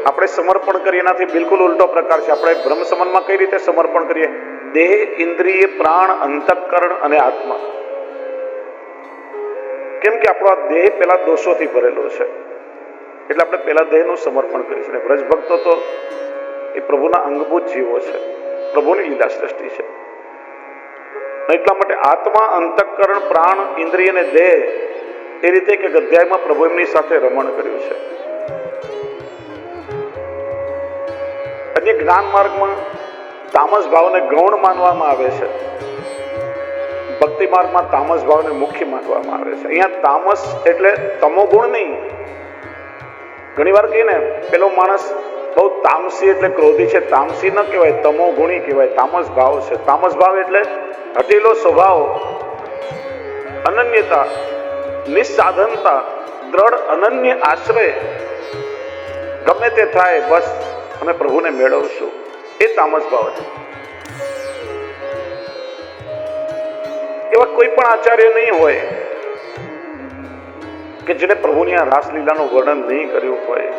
આપણે સમર્પણ કરીએ એનાથી બિલકુલ ઉલટો પ્રકાર છે. આપણે બ્રહ્મ સમાનમાં કઈ રીતે સમર્પણ કરીએ? દેહ, ઇન્દ્રિય, પ્રાણ, અંતઃકરણ અને આત્મા. કેમ કે આપણો આ દેહ પેલા દોષોથી ભરેલો છે, એટલે આપણે પેલા દેહનું સમર્પણ કરીશું. વ્રજ ભક્તો તો એ પ્રભુના અંગભૂત જીવો છે, પ્રભુની લીલા સૃષ્ટિ છે. એટલા માટે આત્મા, અંતઃકરણ, પ્રાણ, ઇન્દ્રિય અને દેહ એ રીતે એક અધ્યાયમાં પ્રભુ એમની સાથે રમણ કર્યું છે. અન્ય જ્ઞાન માર્ગમાં તામસ ભાવને ગૌણ માનવામાં આવે છે, ભક્તિ માર્ગમાં તામસ ભાવને મુખ્ય માનવામાં આવે છે. અહીંયા તામસ એટલે તમો ગુણ નહીં. ઘણી વાર કહીએ ને, પેલો માણસ બહુ તામસી એટલે ક્રોધી છે, તામસી ન કહેવાય, તમો ગુણી કહેવાય. તામસ ભાવ છે. તામસ ભાવ એટલે હટેલો સ્વભાવ, અનન્યતા, નિસ્સાધનતા, દ્રઢ અનન્ય આશ્રય. ગમે તે થાય બસ અમે પ્રભુને મેળવશું, એ તામસ ભાવ છે. એવા કોઈ પણ આચાર્ય નહીં હોય કે જેને પ્રભુની આ રાસલીલાનું વર્ણન નહીં કર્યું હોય.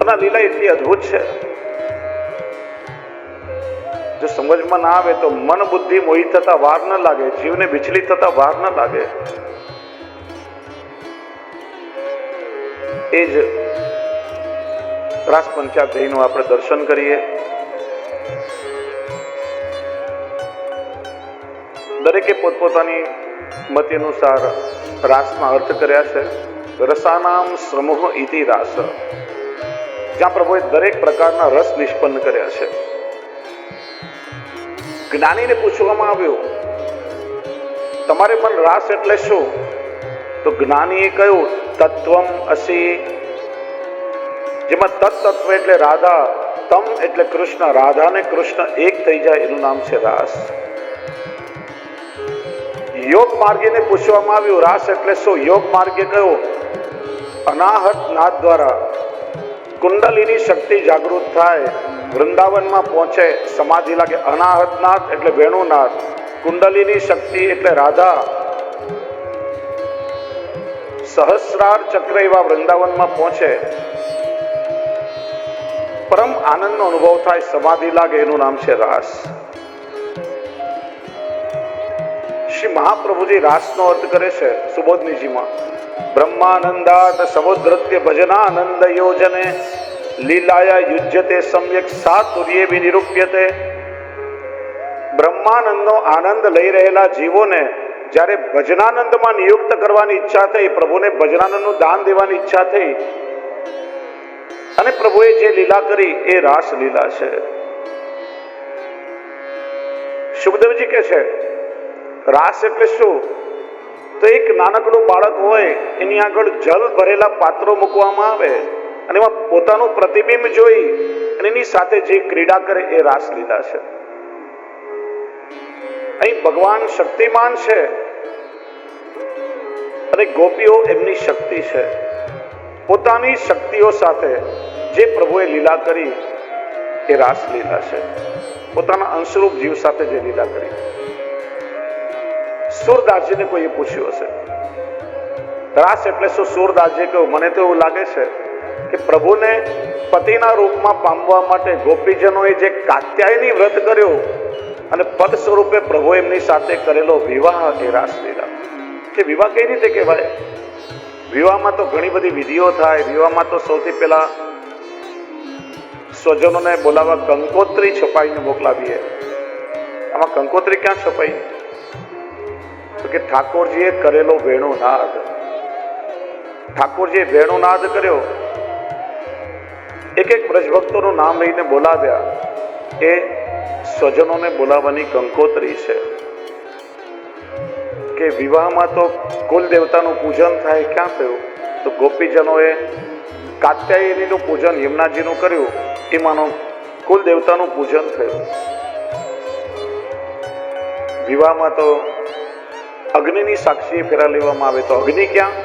અને આ લીલા એટલી અદ્ભુત છે, જો સમજમાં ના આવે તો મન બુદ્ધિ મોહિત થતા વાર ન લાગે, જીવને વિચલિત થતા વાર ન લાગે. એ જ રાસ પંચાધ્યાયનું આપણે દર્શન કરીએ. દરેકે પોતપોતાની મત અનુસાર રાસના અર્થ કર્યા છે. રસાનામ સમૂહ ઇતિ રાસ, જ્યાં પ્રભુએ દરેક પ્રકારના રસ નિષ્પન્ન કર્યા છે. જ્ઞાનીને પૂછવામાં આવ્યું, તમારે મન રાસ એટલે શું? તો જ્ઞાનીએ કહ્યું, તત્વમ અસી, જેમાં તત્વ એટલે રાધા, તમ એટલે કૃષ્ણ, રાધા ને કૃષ્ણ એક થઈ જાય એનું નામ છે રાસ. યોગ માર્ગીને પૂછવામાં આવ્યું, રાસ એટલે શું? યોગ માર્ગે કહ્યું, અનાહત નાદ દ્વારા કુંડલીની શક્તિ જાગૃત થાય, વૃંદાવનમાં પહોંચે, સમાધિ લાગે. અનાહત નાદ એટલે વેણુનાદ, કુંડલીની શક્તિ એટલે રાધા, સહસ્રાર ચક્ર એવા વૃંદાવનમાં પહોંચે, પરમ આનંદનો અનુભવ થાય, સમાધિ લાગે, એનું નામ છે રાસ. શ્રી મહાપ્રભુજી રાસનો અર્થ કરે છે સુબોધનીજીમાં, બ્રહ્માનંદાત સમુદ્રત્ય ભજનાનંદ યોજને લીલાયા યુજ્યતે સમ્યક સાતુર્યે વિનિરૂપ્યતે. બ્રહ્માનંદનો આનંદ લઈ રહેલા જીવોને જ્યારે ભજનાનંદમાં નિયુક્ત કરવાની ઈચ્છા થઈ, પ્રભુને ભજનાનંદનું દાન દેવાની ઈચ્છા થઈ, અને પ્રભુએ જે લીલા કરી એ રાસ લીલા છે. સુખદેવજી કે છે, રાસ એટલે શું? તો એક નાનકડું બાળક હોય, એની આગળ જલ ભરેલા પાત્રો મૂકવામાં આવે અને એમાં પોતાનું પ્રતિબિંબ જોઈ અને એની સાથે જે ક્રીડા કરે એ રાસ લીલા છે. અહીં ભગવાન શક્તિમાન છે અને ગોપીઓ એમની શક્તિ છે. પોતાની શક્તિઓ સાથે જે પ્રભુએ લીલા કરી એ રાસ લીલા છે. પોતાના અંશરૂપ જીવ સાથે જે લીલા કરી. સુરદાસજીને કોઈએ પૂછ્યું હશે, રાસ એટલે શું? સુરદાસજી કહ્યું, મને તો એવું લાગે છે કે પ્રભુને પતિના રૂપમાં પામવા માટે ગોપીજનોએ જે કાત્યાયની વ્રત કર્યો અને પદ સ્વરૂપે પ્રભુ એમની સાથે કરેલો વિવાહ એ રાસલીલા. કે વિવાહ કઈ રીતે કહેવાય? વિવાહમાં તો ઘણી બધી વિધિઓ થાય. વિવાહમાં તો સૌથી પહેલા સ્વજનોને બોલાવવા કંકોત્રી છપાઈને મોકલાવીએ. આમાં કંકોત્રી ક્યાં છપાઈ? તો કે ઠાકોરજીએ કરેલો વેણુનાદ. ઠાકોરજીએ વેણુનાદ કર્યો, એક એક વ્રજભક્તોનું નામ લઈને બોલાવ્યા, એ સ્વજનોને બોલાવવાની કંકોત્રી છે. કે વિવાહમાં તો કુલ દેવતાનું પૂજન થાય. ક્યાં થયું? તો ગોપીજનોએ કાત્યાયનીનું પૂજન યમુનાજીનું કર્યું, એમાંનું કુલ દેવતાનું પૂજન થયું. વિવાહમાં તો અગ્નિની સાક્ષીએ ફેરા લેવામાં આવે. તો અગ્નિ ક્યાં?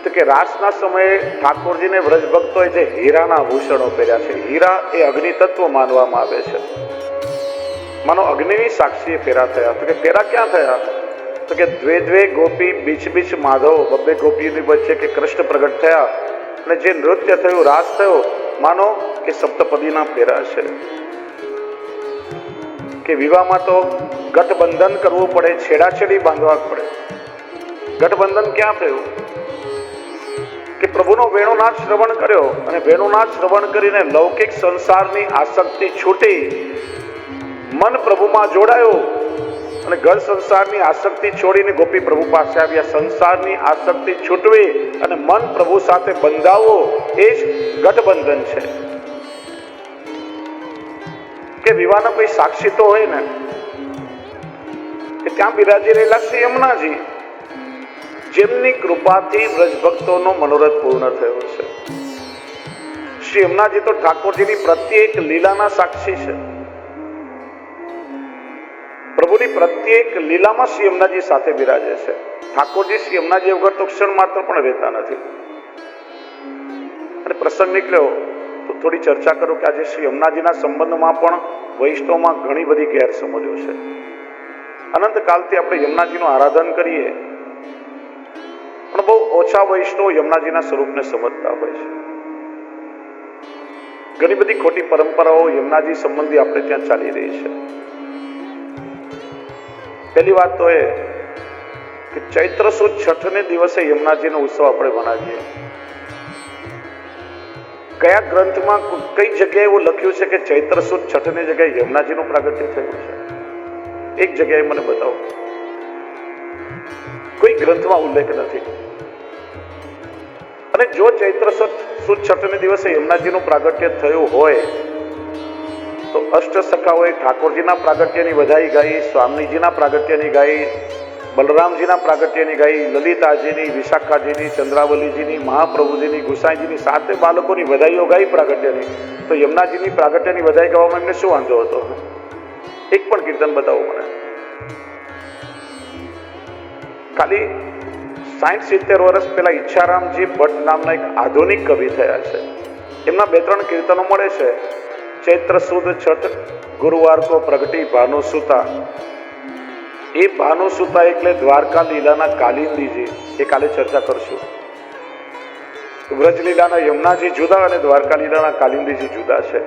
તો કે રાસના સમયે ઠાકોરજીને વ્રજભક્તોએ જે હીરાના આભૂષણો પહેર્યા છે, હીરા એ અગ્નિ તત્વ માનવામાં આવે છે. માનો અગ્નિની સાક્ષીએ ફેરા થયા. તો કે ફેરા ક્યાં થયા? તો કે દ્વે દ્વે ગોપી બીચ બીચ માધવ, બબ્બે ગોપીઓની વચ્ચે કે કૃષ્ણ પ્રગટ થયા અને જે નૃત્ય થયું, રાસ થયો, માનો કે સપ્તપદીના ફેરા છે. કે વિવાહમાં તો ગઠબંધન કરવું પડે, છેડાછેડી બાંધવા પડે. ગઠબંધન ક્યાં થયું? કે પ્રભુનો વેણુનાદ શ્રવણ કર્યો અને વેણુનાદ શ્રવણ કરીને લૌકિક સંસારની આસક્તિ છૂટી, મન પ્રભુમાં જોડાયું અને ઘર સંસારની આસક્તિ છોડીને ગોપી પ્રભુ પાસે આવ્યા. સંસારની આસક્તિ છૂટવી અને મન પ્રભુ સાથે બંધાવવું, એ જ ગઠબંધન છે. કે વિવાહના કોઈ સાક્ષી તો હોય ને, કે ત્યાં બિરાજી રહેલા શ્રી યમુનાજી, જેમની કૃપાથી વ્રજભક્તોનો મનોરથ પૂર્ણ થયો છે. શ્રી યમુનાજી તો ઠાકોરજીની પ્રત્યેક લીલાના સાક્ષી છે. પ્રભુની પ્રત્યેક લીલામાં શ્રી યમુનાજી સાથે બિરાજે છે. ઠાકોરજી શ્રી યમુનાજી વગર તો ક્ષણ માત્ર પણ રહેતા નથી. અને પ્રસંગ નીકળ્યો તો થોડી ચર્ચા કરું કે આજે શ્રી યમુનાજીના સંબંધમાં પણ વૈષ્ણવમાં ઘણી બધી ગેરસમજો છે. અનંત કાલથી આપણે યમુનાજીનું આરાધન કરીએ, પણ બહુ ઓછા વૈષ્ણવ યમુનાજીના સ્વરૂપને સમજતા હોય છે. ઘણી બધી ખોટી પરંપરાઓ યમુનાજી સંબંધી આપણે ત્યાં ચાલી રહી છે. પહેલી વાત તો એ કે ચૈત્ર સુદ છઠને દિવસે યમુનાજીનો ઉત્સવ આપણે મનાવીએ. કયા ગ્રંથમાં કઈ જગ્યાએ એવું લખ્યું છે કે ચૈત્ર સુદ છઠની જગ્યાએ યમુનાજીનું પ્રાગટ્ય થયું છે? એક જગ્યાએ મને બતાવો. કોઈ ગ્રંથમાં ઉલ્લેખ નથી. અને જો ચૈત્ર સુદ છઠને દિવસે યમુનાજીનું પ્રાગટ્ય થયું હોય તો અષ્ટસખાઓએ ઠાકોરજીના પ્રાગટ્યની વધાઈ ગાઈ, સ્વામીજીના પ્રાગટ્યની ગાઈ, બલરામજીના પ્રાગટ્યની ગાઈ, લલિતાજીની, વિશાખાજીની, ચંદ્રાવલીજીની, મહાપ્રભુજીની, ગુસાઈજીની, સાતે બાળકોની વધાઈઓ ગાઈ પ્રાગટ્યની. તો યમુનાજીની પ્રાગટ્યની વધાઈ ગાવામાં એમને શું વાંધો હતો? એક પણ કીર્તન બતાવો મને. ખાલી 60-70 વર્ષ પહેલા ઈચ્છારામજી ભટ્ટ નામના એક આધુનિક કવિ થયા છે. એમના 2-3 કીર્તનો મળે છે. ચૈત્ર સુદ છઠ ગુરુવાર કો પ્રગટી ભાનુસુતા. એ ભાનુસુતા એટલે દ્વારકા લીલાના કાલિંદીજી. એ કાલે ચર્ચા કરશું. વ્રજ લીલાના યમુનાજી જુદા અને દ્વારકા લીલાના કાલિંદીજી જુદા છે.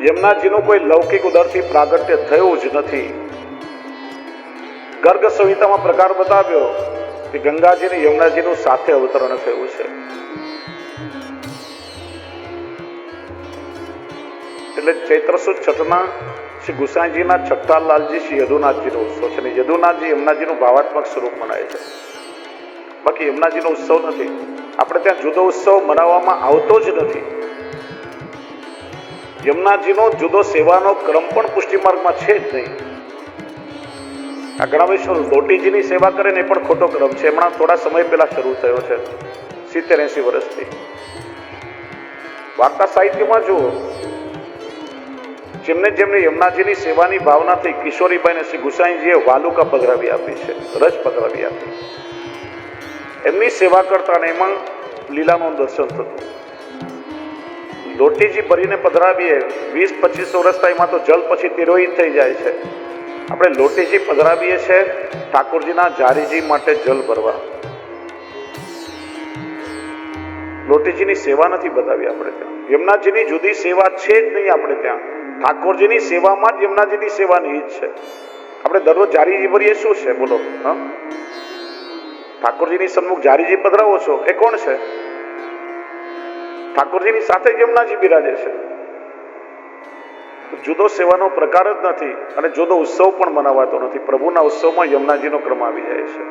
યમુનાજીનું કોઈ લૌકિક ઉદરથી પ્રાગટ્ય થયું જ નથી. ગર્ગ સંહિતામાં પ્રકાર બતાવ્યો કે ગંગાજી અને યમુનાજીનું સાથે અવતરણ થયું છે. એટલે ચૈત્ર સુદ છઠના શ્રી ગુસાઈજીના છઠ્ઠા લાલજી શ્રી યદુનાથજીનો ઉત્સવ છે. અને યદુનાથજી યમુનાજીનું ભાવાત્મક સ્વરૂપ મનાય છે. બાકી યમુનાજીનો ઉત્સવ નથી. આપણે ત્યાં જુદો ઉત્સવ મનાવવામાં આવતો જ નથી. યમુનાજીનો જુદો સેવાનો ક્રમ પણ પુષ્ટિ માર્ગમાં છે જ નહીં. આ ઘણા વૈષ્ણવ લોટીજીની સેવા કરે ને એ પણ ખોટો ક્રમ છે. હમણાં થોડા સમય પહેલા શરૂ થયો છે, 70-80 વર્ષથી. વાર્તા સાહિત્યમાં જુઓ, જેમને યમુનાજીની સેવાની ભાવનાથી કિશોરીબાઈને શ્રી ગુસાઈજીએ વાલુકા પધરાવી આપી છે, રજ પધરાવી આપી. એમની સેવા કરતા ને એમાં લીલાનું દર્શન થતું. લોટીજી ભરીને પધરાવીએ, 20-25 વર્ષ થાય એમાં તો જલ પછી તિરોહિત થઈ જાય છે. આપણે લોટીજી પધરાવીએ છે ઠાકોરજીના જારીજી માટે જલ ભરવા. લોટીજીની સેવા નથી બતાવી આપણે ત્યાં. યમુનાજીની જુદી સેવા છે જ નહીં આપણે ત્યાં. ઠાકોરજીની સેવામાં જ યમુનાજીની સેવાની ઈચ્છ છે. આપણે દરરોજ જારીજી ભરીએ શું છે બોલો? ઠાકોરજીની સન્મુખ જારીજી પધરાવો છો એ કોણ છે? ઠાકોરજીની સાથે જ યમુનાજી બિરાજે છે. જુદો સેવાનો પ્રકાર જ નથી અને જુદો ઉત્સવ પણ મનાવાતો નથી. પ્રભુના ઉત્સવમાં યમુનાજીનો ક્રમ આવી જાય છે.